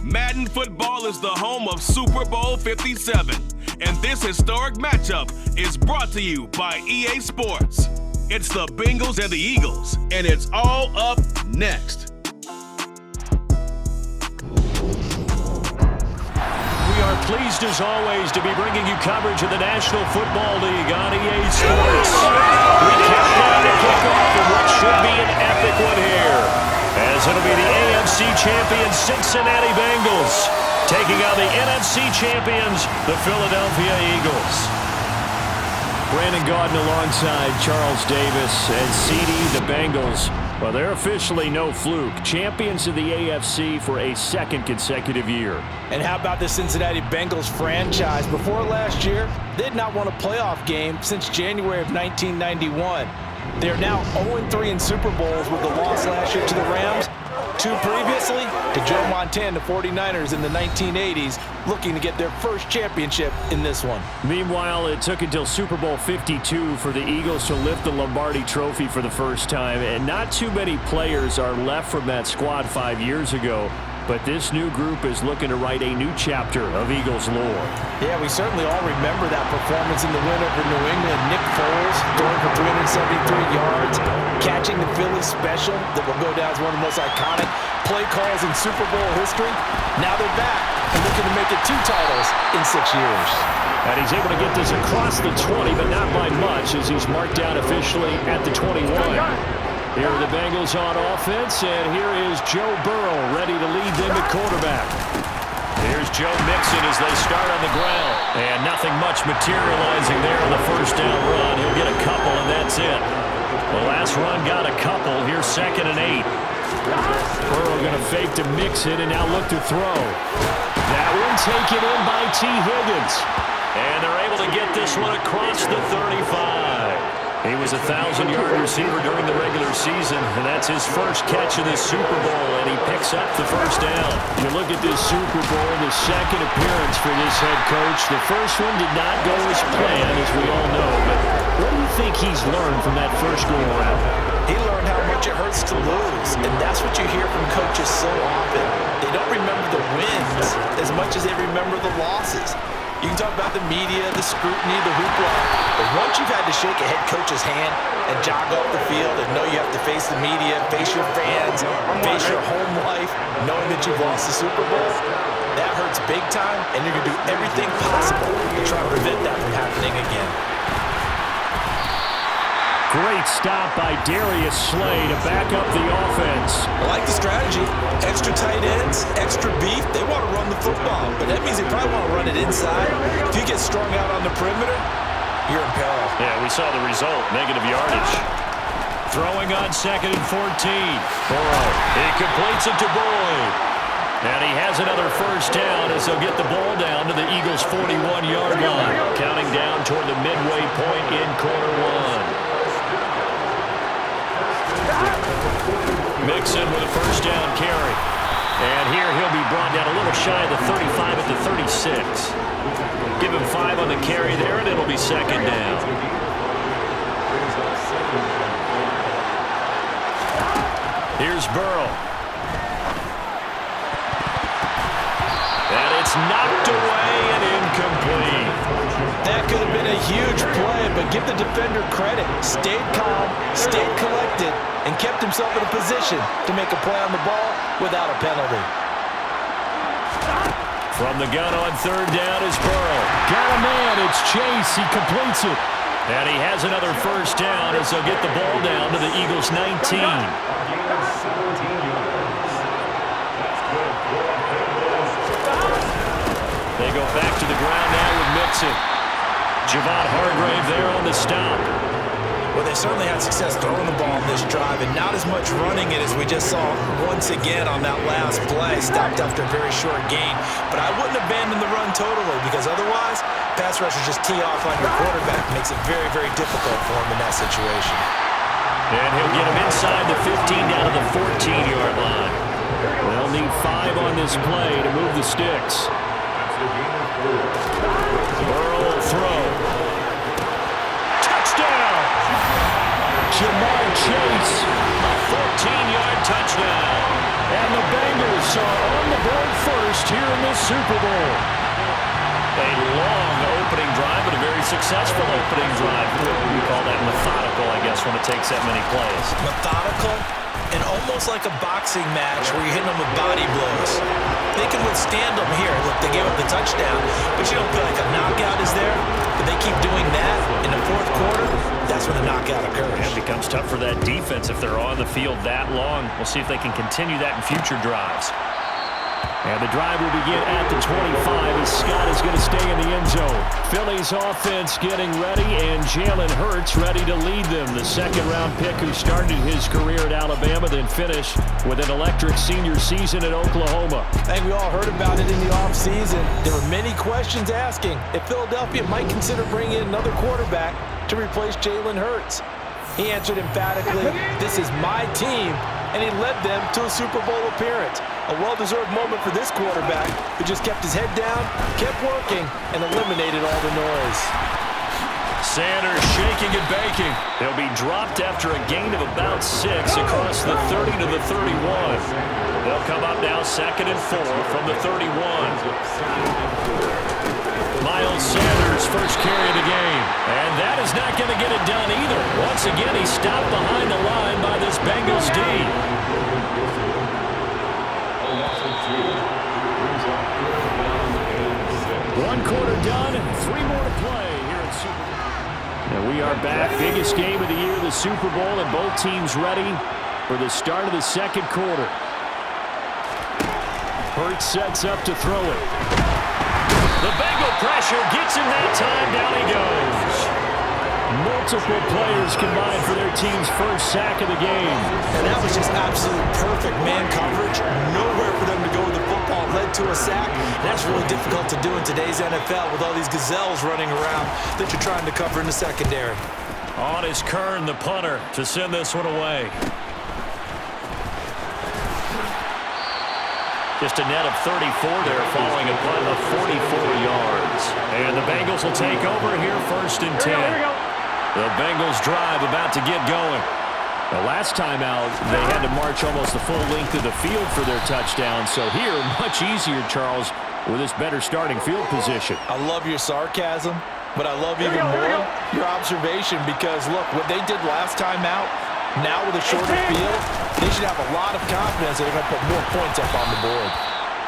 Madden football is the home of Super Bowl 57, and this historic matchup is brought to you by EA Sports. It's the Bengals and the Eagles, and it's all up next. We are pleased as always to be bringing you coverage of the National Football League on EA Sports. We count down to kickoff in what should be an epic one here, as it'll be the AFC champion Cincinnati Bengals taking on the NFC champions, the Philadelphia Eagles. Brandon Gaudin alongside Charles Davis and CD, the Bengals. Well, they're officially no fluke. Champions of the AFC for a second consecutive year. And how about the Cincinnati Bengals franchise? Before last year, they did not won a playoff game since January of 1991. They're now 0-3 in Super Bowls with the loss last year to the Rams. 2 previously to Joe Montana, the 49ers in the 1980s, looking to get their first championship in this one. Meanwhile, it took until Super Bowl 52 for the Eagles to lift the Lombardi Trophy for the first time, and not too many players are left from that squad 5 years ago. But this new group is looking to write a new chapter of Eagles lore. Yeah, we certainly all remember that performance in the win over New England. Nick Foles throwing for 373 yards, catching the Philly special that will go down as one of the most iconic play calls in Super Bowl history. Now they're back and looking to make it 2 titles in 6 years. And he's able to get this across the 20, but not by much, as he's marked down officially at the 21. Here are the Bengals on offense, and here is Joe Burrow ready to lead them at quarterback. Here's Joe Mixon as they start on the ground. And nothing much materializing there on the first down run. He'll get a couple, and that's it. The last run got a couple. Here's 2nd and 8. Burrow going to fake to Mixon and now look to throw. That one taken in by T. Higgins. And they're able to get this one across the 35. He was a 1,000-yard receiver during the regular season, and that's his first catch of this Super Bowl, and he picks up the first down. You look at this Super Bowl, the second appearance for this head coach. The first one did not go as planned, as we all know, but what do you think he's learned from that first go-around? He learned how much it hurts to lose, and that's what you hear from coaches so often. They don't remember the wins as much as they remember the losses. You can talk about the media, the scrutiny, the hoopla, but once you've had to shake a head coach's hand and jog off the field and know you have to face the media, face your fans, face your home life, knowing that you've lost the Super Bowl, that hurts big time, and you're going to do everything possible to try to prevent that from happening again. Great stop by Darius Slay to back up the offense. I like the strategy. Extra tight ends, extra beef. They want to run the football, but that means they probably want to run it inside. If you get strung out on the perimeter, you're in peril. Yeah, we saw the result, negative yardage. Throwing on 2nd and 14. Burrow, he completes it to Boyd. And he has another first down as they'll get the ball down to the Eagles' 41-yard line. Counting down toward the midway point in quarter 1. Mixon with a first down carry. And here he'll be brought down a little shy of the 35 at the 36. Give him 5 on the carry there, and it'll be 2nd down. Here's Burrow. And it's knocked away and incomplete. That could have been a huge play, but give the defender credit. Stayed calm, stayed collected, and kept himself in a position to make a play on the ball without a penalty. From the gun on 3rd down is Burrow. Got a man, it's Chase, he completes it. And he has another first down as they'll get the ball down to the Eagles' 19. They go back to the ground now with Mixon. Javon Hargrave there on the stop. Well, they certainly had success throwing the ball on this drive, and not as much running it as we just saw once again on that last play. Stopped after a very short gain. But I wouldn't abandon the run totally, because otherwise, pass rushers just tee off on your quarterback. Makes it very, very difficult for him in that situation. And he'll get him inside the 15 down to the 14-yard line. They'll need 5 on this play to move the sticks. Burrow will throw. Touchdown! Jamar Chase. A 14-yard touchdown. And the Bengals are on the board first here in this Super Bowl. A long opening drive, but a very successful opening drive. We call that methodical, I guess, when it takes that many plays. Methodical and almost like a boxing match where you're hitting them with body blows. They can withstand them here. Look, they gave up the touchdown, but you don't feel like a knockout is there. If they keep doing that in the fourth quarter, that's when the knockout occurs. It becomes tough for that defense if they're on the field that long. We'll see if they can continue that in future drives. And the drive will begin at the 25 as Scott is going to stay in the end zone. Philly's offense getting ready, and Jalen Hurts ready to lead them. The second-round pick who started his career at Alabama, then finished with an electric senior season at Oklahoma. I think we all heard about it in the offseason. There were many questions asking if Philadelphia might consider bringing in another quarterback to replace Jalen Hurts. He answered emphatically, "This is my team," and he led them to a Super Bowl appearance. A well-deserved moment for this quarterback who just kept his head down, kept working, and eliminated all the noise. Sanders shaking and baking. He'll be dropped after a gain of about 6 across the 30 to the 31. They'll come up now 2nd and 4 from the 31. Miles Sanders, first carry of the game. And that is not going to get it done either. Once again, he's stopped behind the line by this Bengals D. One quarter done, 3 more to play here at Super Bowl. And we are back. Biggest game of the year, the Super Bowl, and both teams ready for the start of the second quarter. Hurts sets up to throw it. The Bengal pressure gets him that time. Down he goes. Multiple players combined for their team's first sack of the game. And that was just absolute perfect man coverage. Nowhere for them to go with the football. Led to a sack. And that's really difficult to do in today's NFL with all these gazelles running around that you're trying to cover in the secondary. On is Kern, the punter, to send this one away. Just a net of 34 there, following a punt of 44 yards. And the Bengals will take over here 1st and 10. The Bengals drive about to get going. The last time out, they had to march almost the full length of the field for their touchdown. So here, much easier, Charles, with this better starting field position. I love your sarcasm, but I love even more your observation because, look, what they did last time out, now with a shorter field, they should have a lot of confidence that they're going to put more points up on the board.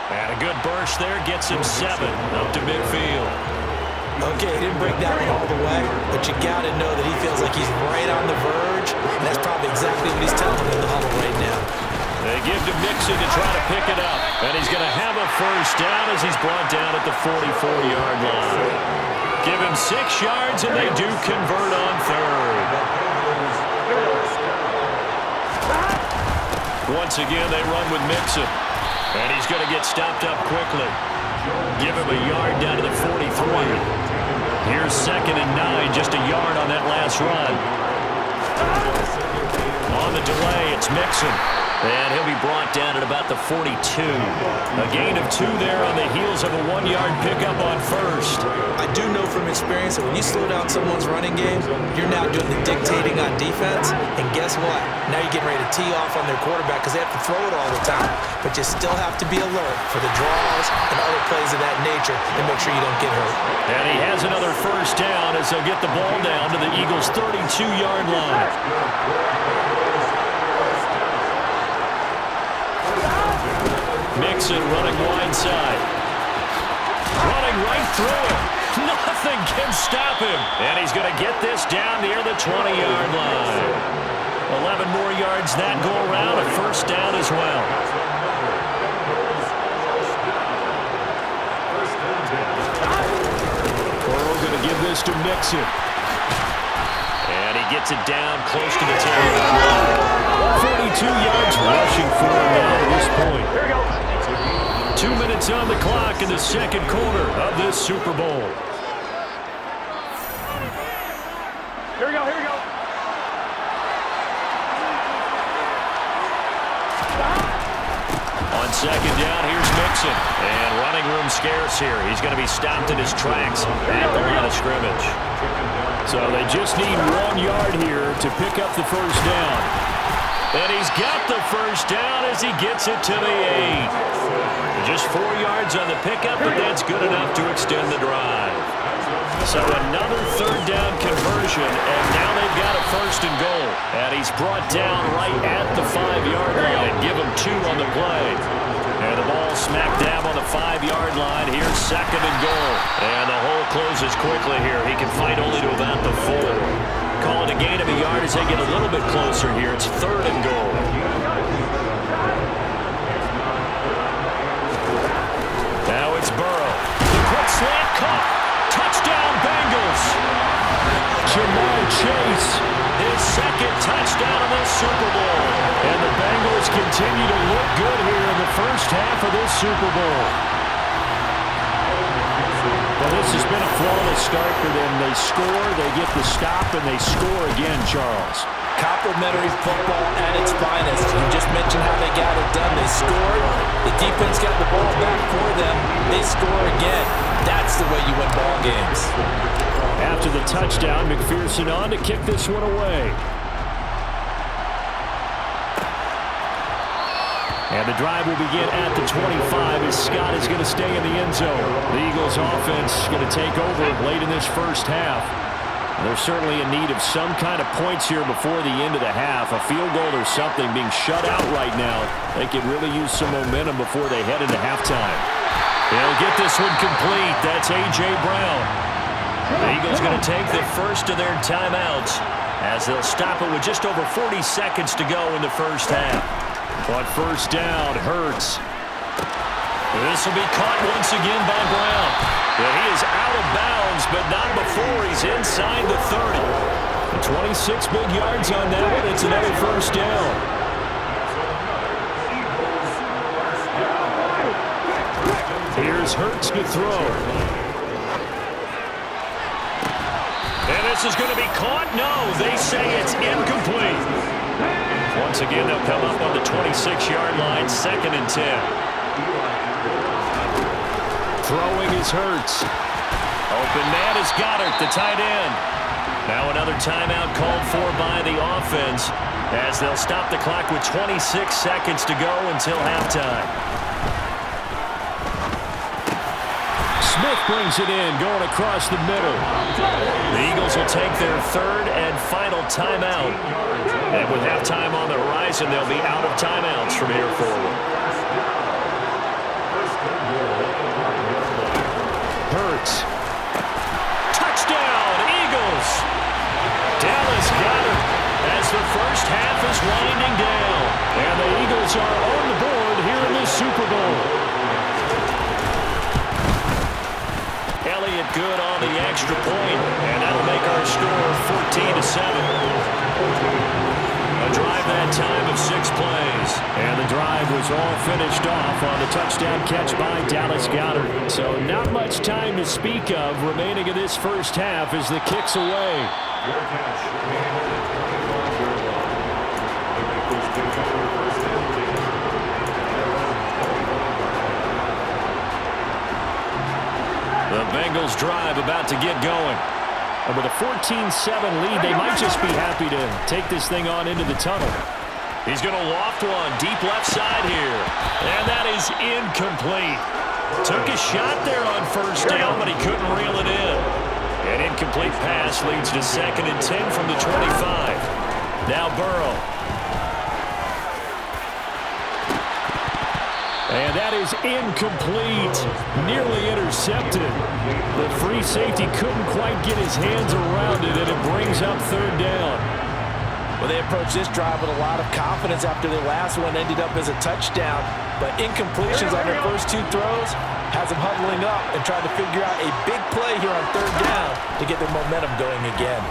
And a good burst there gets him 7 up to midfield. Okay, he didn't break that one all the way, but you got to know that he feels like he's right on the verge, and that's probably exactly what he's telling in the huddle right now. They give to Mixon to try to pick it up, and he's going to have a first down as he's brought down at the 44-yard line. Give him 6 yards, and they do convert on 3rd. Once again, they run with Mixon, and he's going to get stopped up quickly. Give him a yard down to the 43. Here's 2nd and 9, just a yard on that last run. On the delay, it's Mixon. And he'll be brought down at about the 42. A gain of 2 there on the heels of a 1-yard pickup on 1st. I do know from experience that when you slow down someone's running game, you're now doing the dictating on defense. And guess what? Now you're getting ready to tee off on their quarterback because they have to throw it all the time. But you still have to be alert for the draws and other plays of that nature and make sure you don't get hurt. And he has another first down as they'll get the ball down to the Eagles' 32-yard line. Mixon running wide side. Running right through him. Nothing can stop him. And he's going to get this down near the 20-yard line. 11 more yards that go around. A first down as well. Burrow going to give this to Mixon. And he gets it down close to the 10-yard line. 42 yards rushing for him now at this point. 2 minutes on the clock in the second quarter of this Super Bowl. Here we go, here we go. On second down, here's Mixon. And running room scarce here. He's going to be stopped in his tracks at the line of scrimmage. So they just need 1 yard here to pick up the first down. And he's got the first down as he gets it to the 8. Just 4 yards on the pickup, but that's good enough to extend the drive. So another third down conversion, and now they've got a first and goal. And he's brought down right at the 5-yard line. Give him 2 on the play. And the ball smack dab on the 5-yard line. Here's second and goal. And the hole closes quickly here. He can fight only to about the 4. Call it a gain of a yard as they get a little bit closer here. It's third and goal. Now it's Burrow. The quick slant caught. Touchdown Bengals. Jamar Chase. His second touchdown of this Super Bowl. And the Bengals continue to look good here in the first half of this Super Bowl. Well, this has been a flawless start for them. They score, they get the stop, and they score again, Charles. Complimentary football at its finest. You just mentioned how they got it done. They scored. The defense got the ball back for them. They score again. That's the way you win ball games. After the touchdown, McPherson on to kick this one away. And the drive will begin at the 25 as Scott is going to stay in the end zone. The Eagles offense is going to take over late in this first half. They're certainly in need of some kind of points here before the end of the half. A field goal or something being shut out right now. They could really use some momentum before they head into halftime. They'll get this one complete. That's A.J. Brown. The Eagles going to take the first of their timeouts as they'll stop it with just over 40 seconds to go in the first half. On first down, Hurts. This will be caught once again by Brown. And he is out of bounds, but not before he's inside the 30. 26 big yards on that one. It's another first down. Here's Hurts to throw. And this is going to be caught. No, they say it's incomplete. Once again, they'll come up on the 26-yard line, 2nd and 10. Throwing is Hurts. Open man is Goddard, the tight end. Now another timeout called for by the offense as they'll stop the clock with 26 seconds to go until halftime. Smith brings it in, going across the middle. The Eagles will take their third and final timeout. And with halftime on the horizon, they'll be out of timeouts from here forward. Hurts. Touchdown, Eagles! Dallas Goedert as the first half is winding down. And the Eagles are on the board here in this Super Bowl. Elliott good on the extra point, and that'll make our score 14-7. A drive that time of 6 plays. And the drive was all finished off on the touchdown catch by Dallas Goedert. So not much time to speak of remaining in this first half as the kick's away. The Bengals drive about to get going. And with a 14-7 lead, they might just be happy to take this thing on into the tunnel. He's going to loft one deep left side here. And that is incomplete. Took a shot there on first down, but he couldn't reel it in. An incomplete pass leads to 2nd and 10 from the 25. Now Burrow. And that is incomplete. Nearly intercepted. The free safety couldn't quite get his hands around it, and it brings up third down. Well, they approached this drive with a lot of confidence after their last one ended up as a touchdown. But incompletions on their first 2 throws has them huddling up and trying to figure out a big play here on third down to get their momentum going again.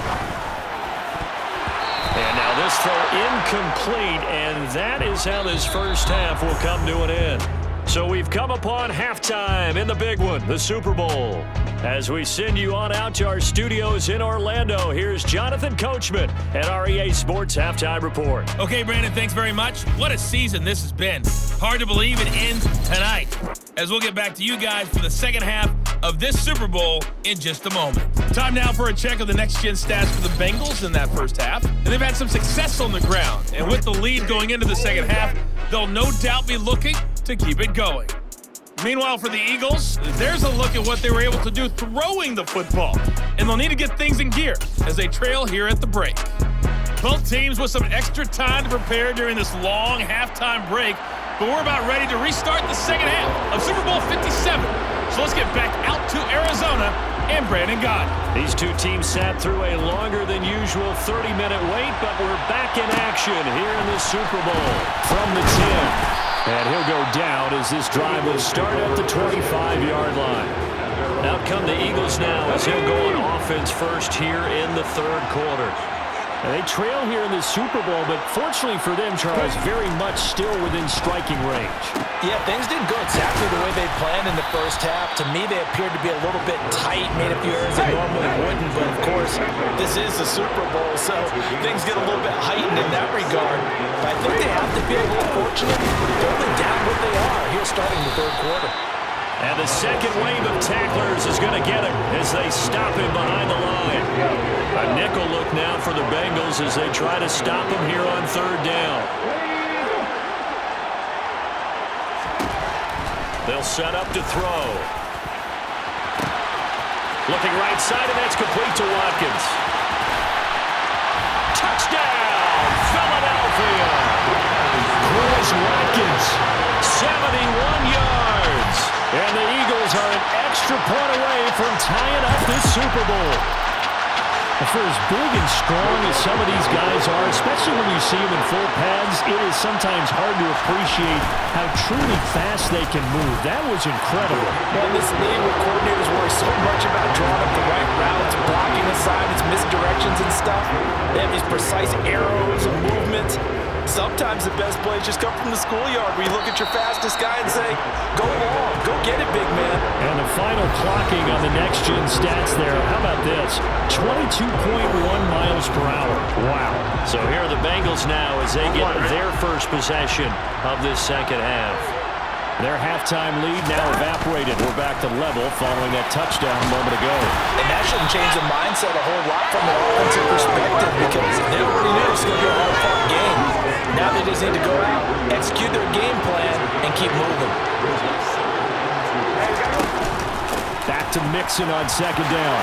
And now this throw incomplete, and that is how this first half will come to an end. So we've come upon halftime in the big one, the Super Bowl. As we send you on out to our studios in Orlando, here's Jonathan Coachman at our EA Sports Halftime Report. Okay, Brandon, thanks very much. What a season this has been. Hard to believe it ends tonight. As we'll get back to you guys for the second half of this Super Bowl in just a moment. Time now for a check of the next-gen stats for the Bengals in that first half. And they've had some success on the ground. And with the lead going into the second half, they'll no doubt be looking to keep it going. Meanwhile, for the Eagles, there's a look at what they were able to do throwing the football. And they'll need to get things in gear as they trail here at the break. Both teams with some extra time to prepare during this long halftime break, but we're about ready to restart the second half of Super Bowl 57. So let's get back out to Arizona and Brandon Gott. These two teams sat through a longer than usual 30-minute wait, but we're back in action here in the Super Bowl from the 10. And he'll go down as this drive will start at the 25-yard line. Out come the Eagles now as he'll go on offense first here in the third quarter. And they trail here in the Super Bowl, but fortunately for them, Charles, very much still within striking range. Yeah, things didn't go exactly the way they planned in the first half. To me, they appeared to be a little bit tight, made a few errors they normally wouldn't. But, of course, this is the Super Bowl, so things get a little bit heightened in that regard. But I think they have to be a little fortunate holding down what they are here starting the third quarter. And the second wave of tacklers is going to get him as they stop him behind the line. A nickel look now for the Bengals as they try to stop him here on third down. They'll set up to throw. Looking right side, and that's complete to Watkins. Touchdown, Philadelphia! Chris Watkins, 71 yards. And the Eagles are an extra point away from tying up this Super Bowl. For as big and strong as some of these guys are, especially when you see them in full pads, it is sometimes hard to appreciate how truly fast they can move. That was incredible. Well, this league where coordinators worry so much about drawing up the right routes, blocking assignments, misdirections and stuff. They have these precise arrows and movements. Sometimes the best plays just come from the schoolyard where you look at your fastest guy and say, go long, go get it, big man. And the final clocking on the next-gen stats there. How about this? 22.1 miles per hour. Wow. So here are the Bengals now as they get their first possession of this second half. Their halftime lead now evaporated. We're back to level following that touchdown a moment ago. And that shouldn't change the mindset a whole lot from an offensive perspective because they already knew it was going to be a hard-fought game. Now they just need to go out, execute their game plan, and keep moving. Back to Mixon on second down.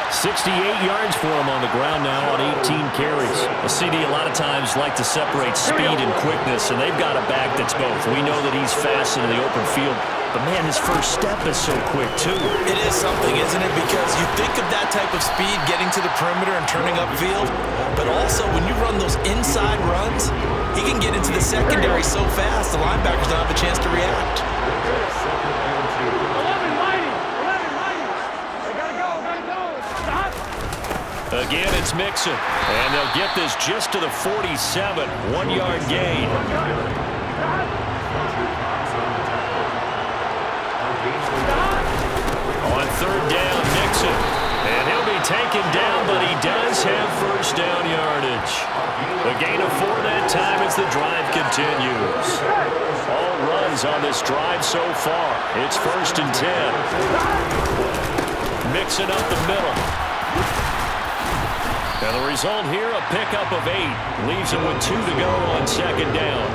68 yards for him on the ground now on 18 carries. A CD a lot of times like to separate speed and quickness, and they've got a back that's both. We know that he's fast in the open field, but man, his first step is so quick too. It is something, isn't it? Because you think of that type of speed getting to the perimeter and turning upfield, but also when you run those inside runs, he can get into the secondary so fast the linebackers don't have a chance to react. Again, it's Mixon, and they'll get this just to the 47, 1-yard gain. On third down, Mixon, and he'll be taken down, but he does have first down yardage. A gain of 4 that time as the drive continues. All runs on this drive so far. It's 1st and 10. Mixon up the middle. And the result here, a pickup of 8. Leaves him with 2 to go on second down.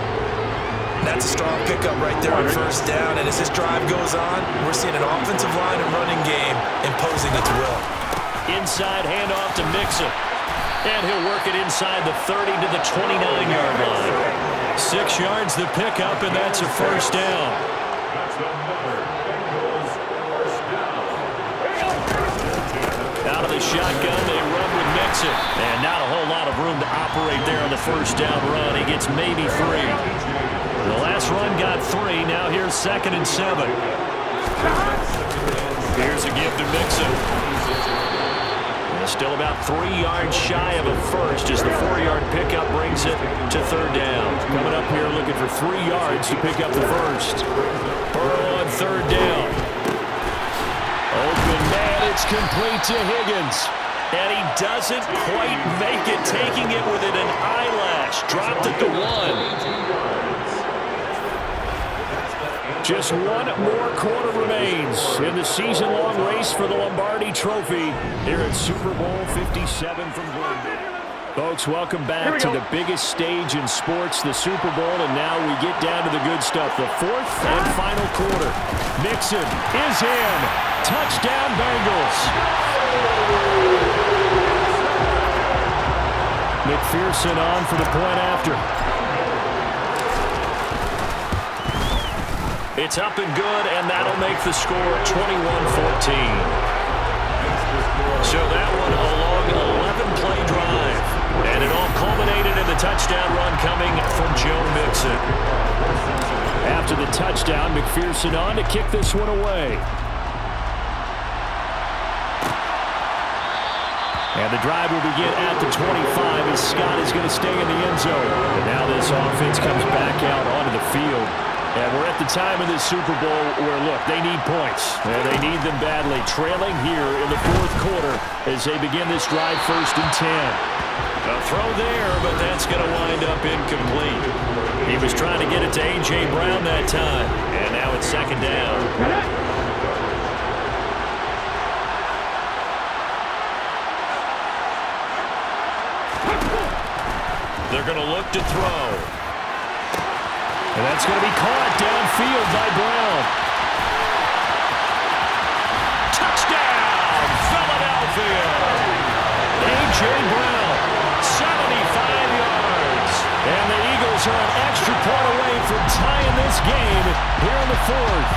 That's a strong pickup right there on first down. And as this drive goes on, we're seeing an offensive line and running game imposing its will. Inside handoff to Mixon. And he'll work it inside the 30 to the 29-yard line. 6 yards the pickup, and that's a first down. Out of the shotgun, they run with Mixon. And not a whole lot of room to operate there on the first down run. He gets maybe 3. The last run got 3. Now here's 2nd and 7. Here's a give to Mixon. And still about 3 yards shy of a first as the 4-yard pickup brings it to third down. Coming up here looking for 3 yards to pick up the first. Burrow on third down. Open man, it's complete to Higgins. And he doesn't quite make it, taking it within an eyelash. Dropped it to 1. Just one more quarter remains in the season-long race for the Lombardi Trophy here at Super Bowl 57 from Glendale. Folks, welcome back to the biggest stage in sports, the Super Bowl, and now we get down to the good stuff, the fourth and final quarter. Mixon is in. Touchdown, Bengals. McPherson on for the point after. It's up and good, and that'll make the score 21-14. So that one a long 11-play drive. And it all culminated in the touchdown run coming from Joe Mixon. After the touchdown, McPherson on to kick this one away. And the drive will begin at the 25 as Scott is going to stay in the end zone. And now this offense comes back out onto the field. And we're at the time in this Super Bowl where, look, they need points. And they need them badly. Trailing here in the fourth quarter as they begin this drive 1st and 10. A throw there, but that's going to wind up incomplete. He was trying to get it to A.J. Brown that time. And now it's 2nd down. They're going to look to throw. And that's going to be caught downfield by Brown. Touchdown, Philadelphia! A.J. Brown, 75 yards. and the Eagles are an extra point away from tying this game here in the fourth.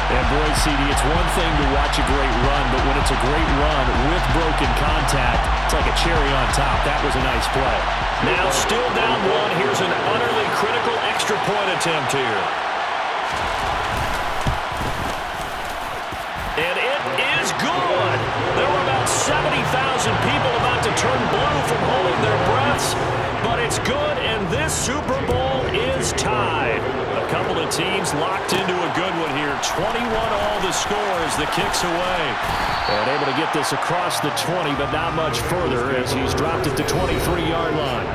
And boy, CD, it's one thing to watch a great run, but when it's a great run with broken contact, it's like a cherry on top. That was a nice play. Now still down one. Here's an utterly critical extra point attempt here. And it is good. There were about 70,000 people about to turn blue from holding their breaths, but it's good, and this Super Bowl is tied. A couple of teams locked into a good one here. 21 all the score as the kick's away. And able to get this across the 20, but not much further as he's dropped it to 23-yard line.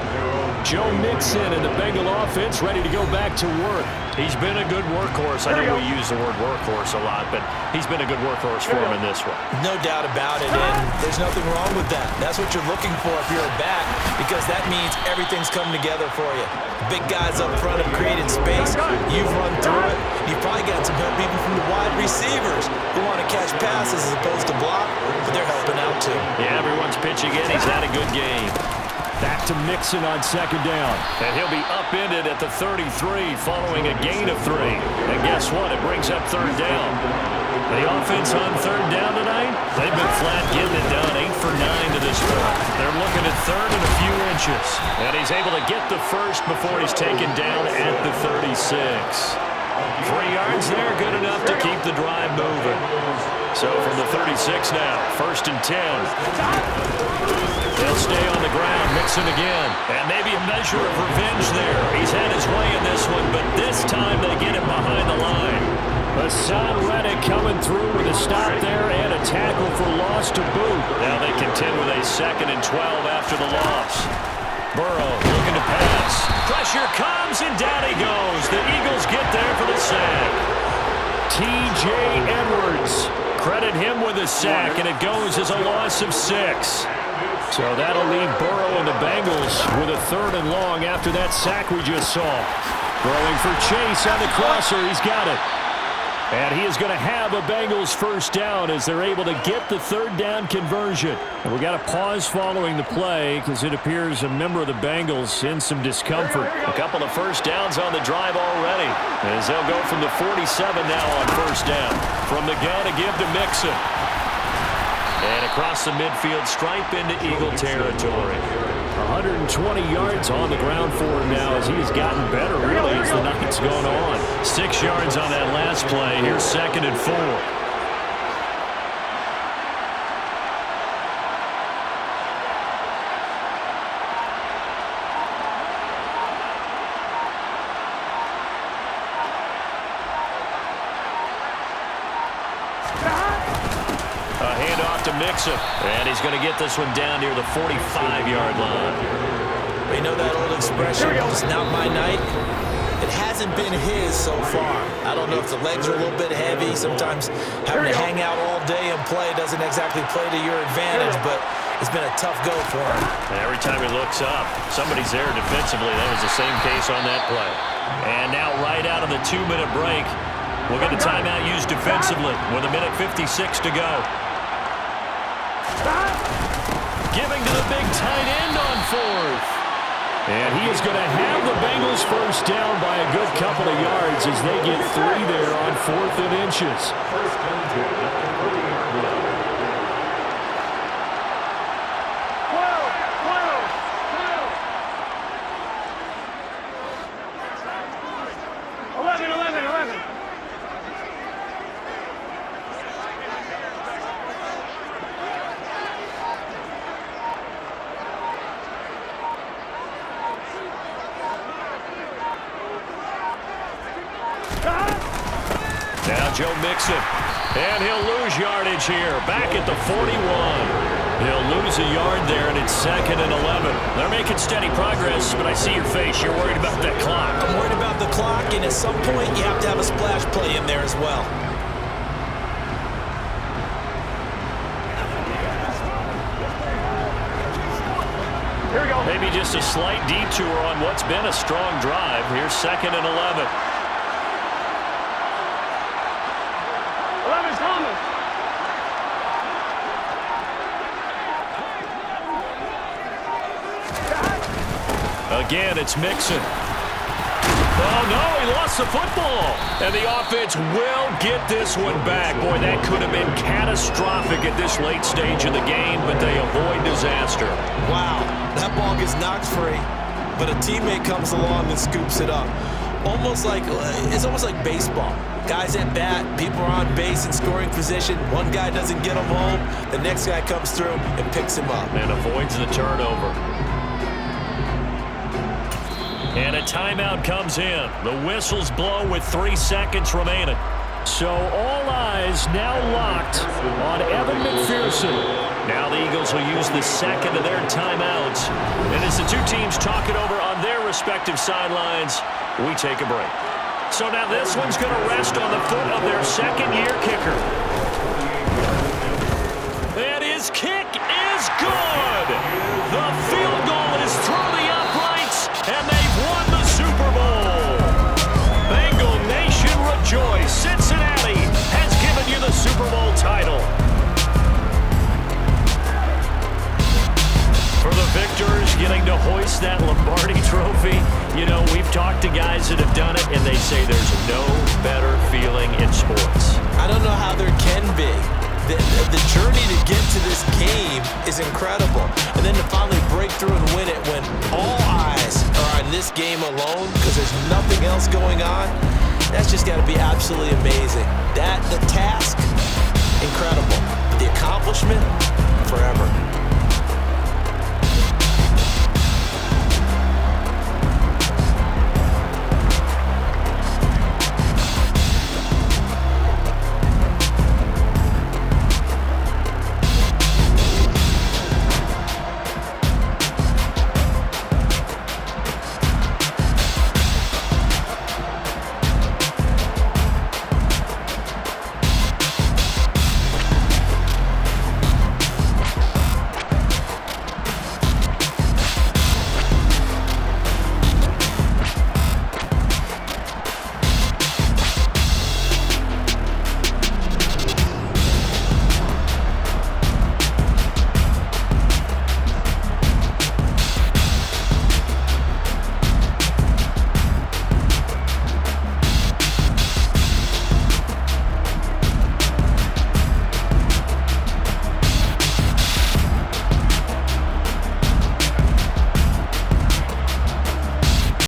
Joe Mixon and the Bengal offense ready to go back to work. He's been a good workhorse. I know we use the word workhorse a lot, but he's been a good workhorse for him in this one. No doubt about it, and there's nothing wrong with that. That's what you're looking for if you're a back, because that means everything's coming together for you. Big guys up front have created space. You've run through it. You've probably got some help even from the wide receivers who want to catch passes as opposed to block, but they're helping out too. Yeah, everyone's pitching in. He's had a good game. Back to Mixon on 2nd down. And he'll be upended at the 33 following a gain of 3. And guess what? It brings up 3rd down. The offense on 3rd down tonight, they've been flat getting it done. 8 for 9 to this point. They're looking at 3rd and a few inches. And he's able to get the first before he's taken down at the 36. 3 yards there, good enough to keep the drive moving. So from the 36 now, 1st and 10. They'll stay on the ground, Mixon again. And maybe a measure of revenge there. He's had his way in this one, but this time they get him behind the line. Hassan Reddick coming through with a stop there and a tackle for loss to boot. Now they contend with a 2nd and 12 after the loss. Burrow looking to pass. Pressure comes, and down he goes. The Eagles get there for the sack. T.J. Edwards. Credit him with a sack, and it goes as a loss of 6. So that'll leave Burrow and the Bengals with a 3rd and long after that sack we just saw. Throwing for Chase on the crosser. He's got it. And he is going to have a Bengals 1st down as they're able to get the 3rd down conversion. And we got a pause following the play because it appears a member of the Bengals in some discomfort. A couple of 1st downs on the drive already as they'll go from the 47 now on 1st down. From the gun to give to Mixon. And across the midfield stripe into Eagle territory. 120 yards on the ground for him now as he has gotten better really as the night's gone on. 6 yards on that last play. Here's 2nd and 4. A handoff to Mixon. And he's going to get this one down near the 45-yard line. You know that old expression, it's not my night. It hasn't been his so far. I don't know if the legs are a little bit heavy. Sometimes having to hang out all day and play doesn't exactly play to your advantage, but it's been a tough go for him. Every time he looks up, somebody's there defensively. That was the same case on that play. And now right out of the 2-minute break, we'll get a timeout used defensively with 1:56 to go. Giving to the big tight end on 4th. And he is going to have the Bengals first down by a good couple of yards as they get 3 there on 4th and inches. Now Joe Mixon, and he'll lose yardage here, back at the 41. He'll lose a yard there, and it's 2nd and 11. They're making steady progress, but I see your face. You're worried about that clock. I'm worried about the clock, and at some point you have to have a splash play in there as well. Here we go. Maybe just a slight detour on what's been a strong drive. Here's 2nd and 11. 11's coming. Again, it's Mixon. Oh, no, he lost the football. And the offense will get this one back. Boy, that could have been catastrophic at this late stage of the game, but they avoid disaster. Wow, that ball gets knocked free, but a teammate comes along and scoops it up. It's almost like baseball. Guys at bat, people are on base in scoring position. One guy doesn't get him home, the next guy comes through and picks him up. And avoids the turnover. And a timeout comes in. The whistles blow with 3 seconds remaining. So all eyes now locked on Evan McPherson. Now the Eagles will use the second of their timeouts. And as the two teams talk it over on their respective sidelines, we take a break. So now this one's going to rest on the foot of their second-year kicker. And his kick is good. The field goal is through the uprights, and they've won the Super Bowl. Bengal Nation rejoice. Cincinnati has given you the Super Bowl title. For the victors getting to hoist that Lombardi trophy, you know, we've talked to guys that have done it, and they say there's no better feeling in sports. I don't know how there can be. The journey to get to this game is incredible. And then to finally break through and win it when all eyes are on this game alone because there's nothing else going on, that's just got to be absolutely amazing. The task, incredible. The accomplishment, forever.